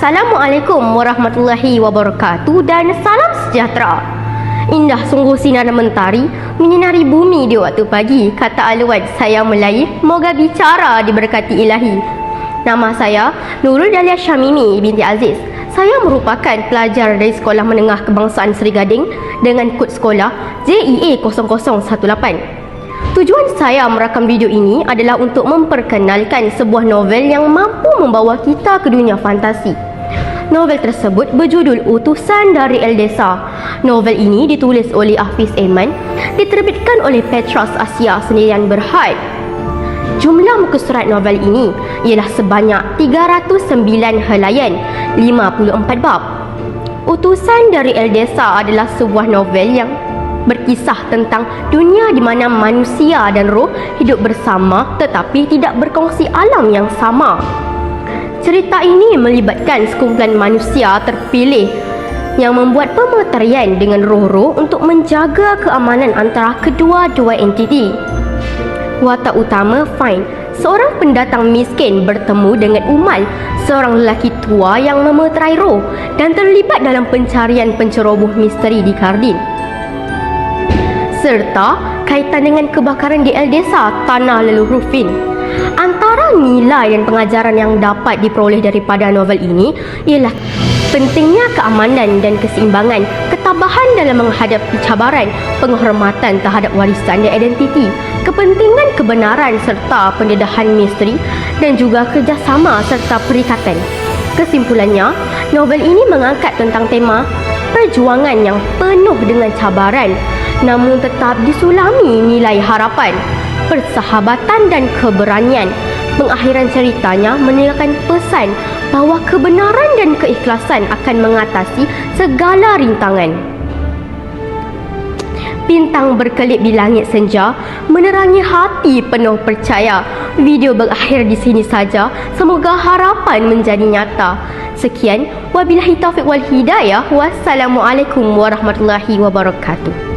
Assalamualaikum warahmatullahi wabarakatuh dan salam sejahtera. Indah sungguh sinar mentari menyinari bumi di waktu pagi. Kata aluan saya melayu, moga bicara diberkati ilahi. Nama saya Nurul Dahlia Syamimi binti Aziz. Saya merupakan pelajar dari Sekolah Menengah Kebangsaan Seri Gading dengan kod sekolah JEA 0018. Tujuan saya merakam video ini adalah untuk memperkenalkan sebuah novel yang mampu membawa kita ke dunia fantasi. Novel tersebut berjudul Utusan dari Eldesa. Novel ini ditulis oleh Hafiz Aiman, diterbitkan oleh Petras Asia Sendirian Berhad. Jumlah muka surat novel ini ialah sebanyak 309 helaian, 54 bab. Utusan dari Eldesa adalah sebuah novel yang berkisah tentang dunia di mana manusia dan roh hidup bersama tetapi tidak berkongsi alam yang sama. Cerita ini melibatkan sekumpulan manusia terpilih yang membuat pemeterian dengan roh-roh untuk menjaga keamanan antara kedua-dua entiti. Watak utama Fine, seorang pendatang miskin bertemu dengan Umal, seorang lelaki tua yang memeterai roh dan terlibat dalam pencarian penceroboh misteri di Kardin. Serta kaitan dengan kebakaran di Eldesa, tanah leluhur Fin. Antara nilai dan pengajaran yang dapat diperoleh daripada novel ini ialah pentingnya keamanan dan keseimbangan, ketabahan dalam menghadapi cabaran, penghormatan terhadap warisan dan identiti, kepentingan kebenaran serta pendedahan misteri dan juga kerjasama serta perikatan. Kesimpulannya, novel ini mengangkat tentang tema perjuangan yang penuh dengan cabaran namun tetap disulami nilai harapan, persahabatan dan keberanian. Pengakhiran ceritanya meninggalkan pesan bahawa kebenaran dan keikhlasan akan mengatasi segala rintangan. Bintang berkelip di langit senja menerangi hati penuh percaya. Video berakhir di sini saja. Semoga harapan menjadi nyata. Sekian, wabillahi taufiq wal hidayah. Wassalamualaikum warahmatullahi wabarakatuh.